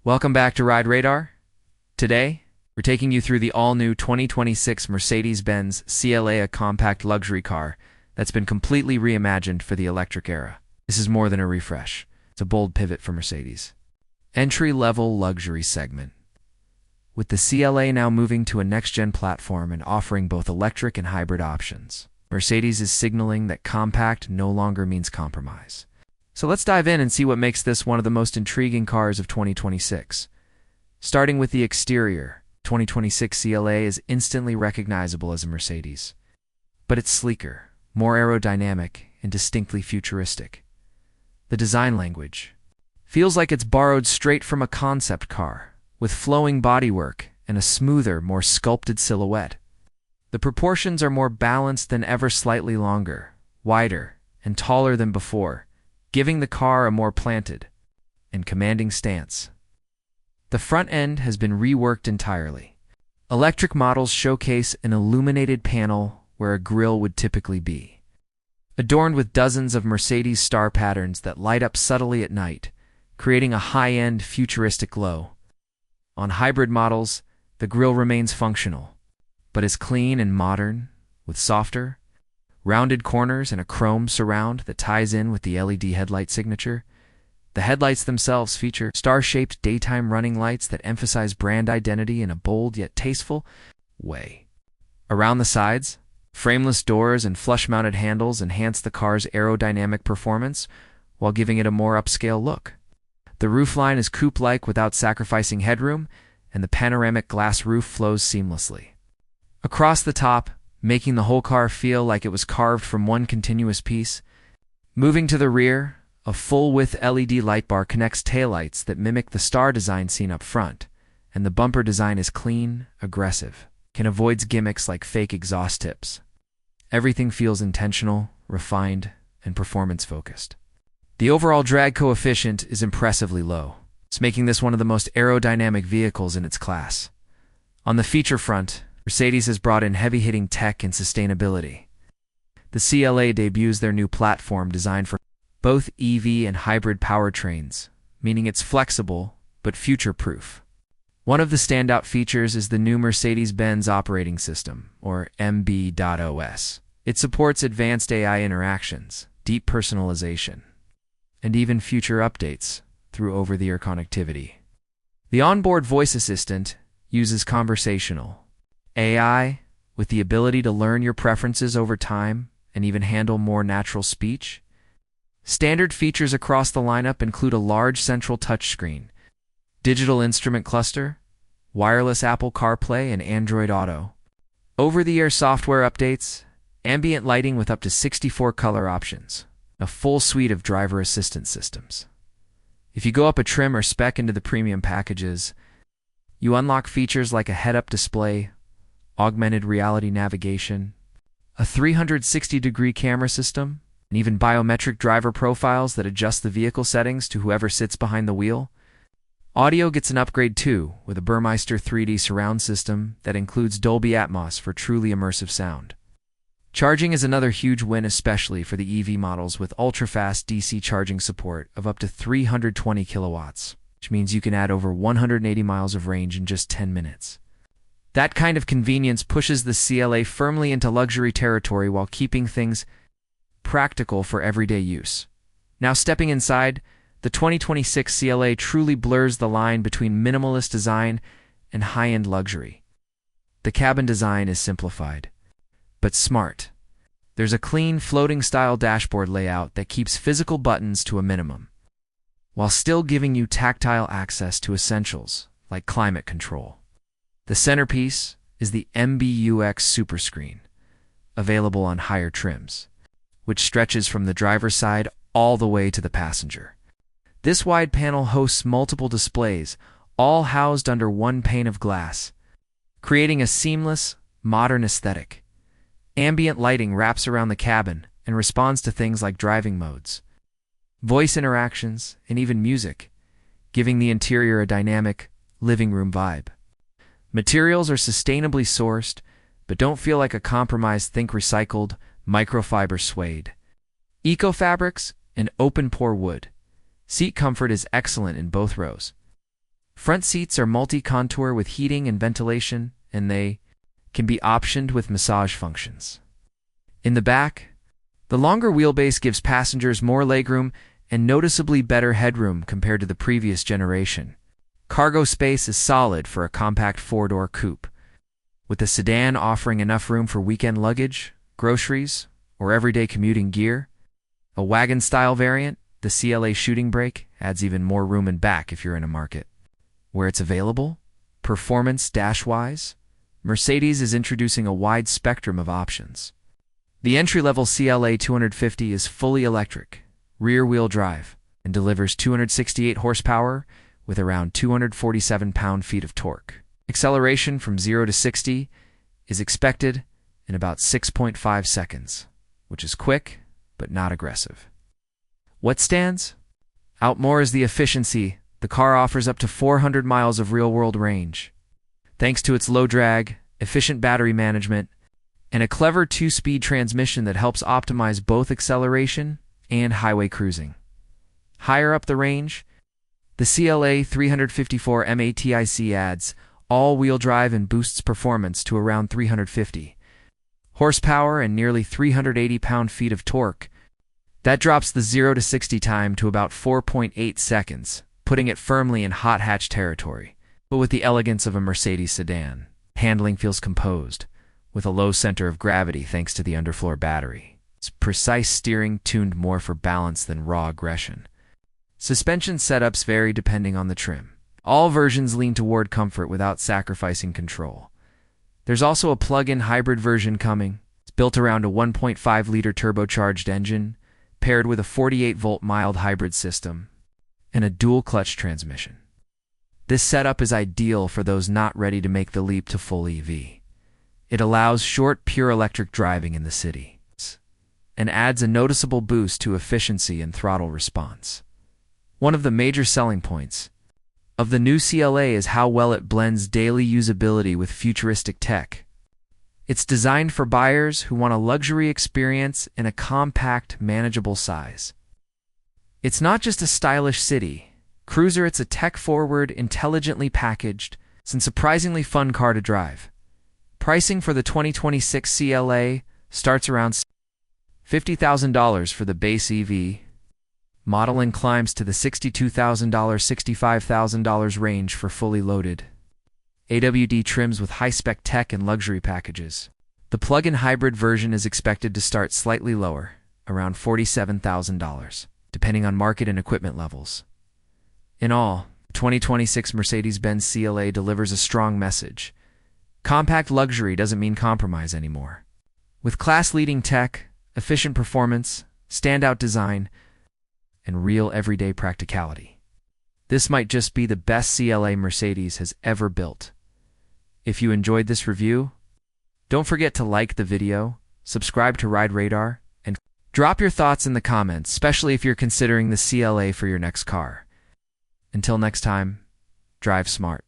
Welcome back to Ride Radar. Today, we're taking you through the all-new 2026 Mercedes-Benz CLA, a compact luxury car that's been completely reimagined for the electric era. This is more than a refresh. It's a bold pivot for Mercedes. Entry-level luxury segment. With the CLA now moving to a next-gen platform and offering both electric and hybrid options, Mercedes is signaling that compact no longer means compromise. So let's dive in and see what makes this one of the most intriguing cars of 2026. Starting with the exterior, 2026 CLA is instantly recognizable as a Mercedes. But it's sleeker, more aerodynamic, and distinctly futuristic. The design language feels like it's borrowed straight from a concept car, with flowing bodywork and a smoother, more sculpted silhouette. The proportions are more balanced than ever, slightly longer, wider, and taller than before, giving the car a more planted and commanding stance. The front end has been reworked entirely. Electric models showcase an illuminated panel where a grille would typically be, adorned with dozens of Mercedes star patterns that light up subtly at night, creating a high-end, futuristic glow. On hybrid models, the grille remains functional, but is clean and modern, with softer, rounded corners and a chrome surround that ties in with the LED headlight signature. The headlights themselves feature star-shaped daytime running lights that emphasize brand identity in a bold yet tasteful way. Around the sides, frameless doors and flush-mounted handles enhance the car's aerodynamic performance while giving it a more upscale look. The roofline is coupe-like without sacrificing headroom, and the panoramic glass roof flows seamlessly across the top, making the whole car feel like it was carved from one continuous piece. Moving to the rear, a full-width LED light bar connects taillights that mimic the star design seen up front, and the bumper design is clean, aggressive, and avoids gimmicks like fake exhaust tips. Everything feels intentional, refined, and performance-focused. The overall drag coefficient is impressively low. It's making this one of the most aerodynamic vehicles in its class. On the feature front, Mercedes has brought in heavy-hitting tech and sustainability. The CLA debuts their new platform designed for both EV and hybrid powertrains, meaning it's flexible but future-proof. One of the standout features is the new Mercedes-Benz operating system, or MB.OS. It supports advanced AI interactions, deep personalization, and even future updates through over-the-air connectivity. The onboard voice assistant uses conversational AI with the ability to learn your preferences over time and even handle more natural speech. Standard features across the lineup include a large central touchscreen, digital instrument cluster, wireless Apple CarPlay and Android Auto, over-the-air software updates, ambient lighting with up to 64 color options, a full suite of driver assistance systems. If you go up a trim or spec into the premium packages, you unlock features like a head-up display, augmented reality navigation, a 360-degree camera system, and even biometric driver profiles that adjust the vehicle settings to whoever sits behind the wheel. Audio gets an upgrade too, with a Burmeister 3D surround system that includes Dolby Atmos for truly immersive sound. Charging is another huge win, especially for the EV models, with ultra-fast DC charging support of up to 320 kilowatts, which means you can add over 180 miles of range in just 10 minutes. That kind of convenience pushes the CLA firmly into luxury territory while keeping things practical for everyday use. Now stepping inside, the 2026 CLA truly blurs the line between minimalist design and high-end luxury. The cabin design is simplified, but smart. There's a clean, floating-style dashboard layout that keeps physical buttons to a minimum, while still giving you tactile access to essentials like climate control. The centerpiece is the MBUX Superscreen, available on higher trims, which stretches from the driver's side all the way to the passenger. This wide panel hosts multiple displays, all housed under one pane of glass, creating a seamless, modern aesthetic. Ambient lighting wraps around the cabin and responds to things like driving modes, voice interactions, and even music, giving the interior a dynamic, living room vibe. Materials are sustainably sourced, but don't feel like a compromise. Think recycled, microfiber suede, eco-fabrics, and open-pore wood. Seat comfort is excellent in both rows. Front seats are multi-contour with heating and ventilation, and they can be optioned with massage functions. In the back, the longer wheelbase gives passengers more legroom and noticeably better headroom compared to the previous generation. Cargo space is solid for a compact four-door coupe, with the sedan offering enough room for weekend luggage, groceries, or everyday commuting gear. A wagon-style variant, the CLA Shooting Brake, adds even more room in back if you're in a market where it's available. Performance dash-wise, Mercedes is introducing a wide spectrum of options. The entry-level CLA 250 is fully electric, rear-wheel drive, and delivers 268 horsepower with around 247 pound-feet of torque. Acceleration from 0 to 60 is expected in about 6.5 seconds, which is quick but not aggressive. What stands out more is the efficiency. The car offers up to 400 miles of real-world range, thanks to its low drag, efficient battery management, and a clever 2-speed transmission that helps optimize both acceleration and highway cruising. Higher up the range, the CLA 354 MATIC adds all-wheel drive and boosts performance to around 350 horsepower and nearly 380 pound-feet of torque. That drops the 0 to 60 time to about 4.8 seconds, putting it firmly in hot hatch territory. But with the elegance of a Mercedes sedan, handling feels composed, with a low center of gravity thanks to the underfloor battery. Its precise steering tuned more for balance than raw aggression. Suspension setups vary depending on the trim. All versions lean toward comfort without sacrificing control. There's also a plug-in hybrid version coming. It's built around a 1.5-liter turbocharged engine, paired with a 48-volt mild hybrid system and a dual-clutch transmission. This setup is ideal for those not ready to make the leap to full EV. It allows short, pure electric driving in the city and adds a noticeable boost to efficiency and throttle response. One of the major selling points of the new CLA is how well it blends daily usability with futuristic tech. It's designed for buyers who want a luxury experience in a compact, manageable size. It's not just a stylish city cruiser, it's a tech-forward, intelligently packaged, and surprisingly fun car to drive. Pricing for the 2026 CLA starts around $50,000 for the base EV model and climbs to the $62,000, $65,000 range for fully loaded AWD trims with high-spec tech and luxury packages. The plug-in hybrid version is expected to start slightly lower, around $47,000, depending on market and equipment levels. In all, the 2026 Mercedes-Benz CLA delivers a strong message. Compact luxury doesn't mean compromise anymore. With class-leading tech, efficient performance, standout design, and real everyday practicality, this might just be the best CLA Mercedes has ever built. If you enjoyed this review, don't forget to like the video, subscribe to Ride Radar, and drop your thoughts in the comments, especially if you're considering the CLA for your next car. Until next time, drive smart.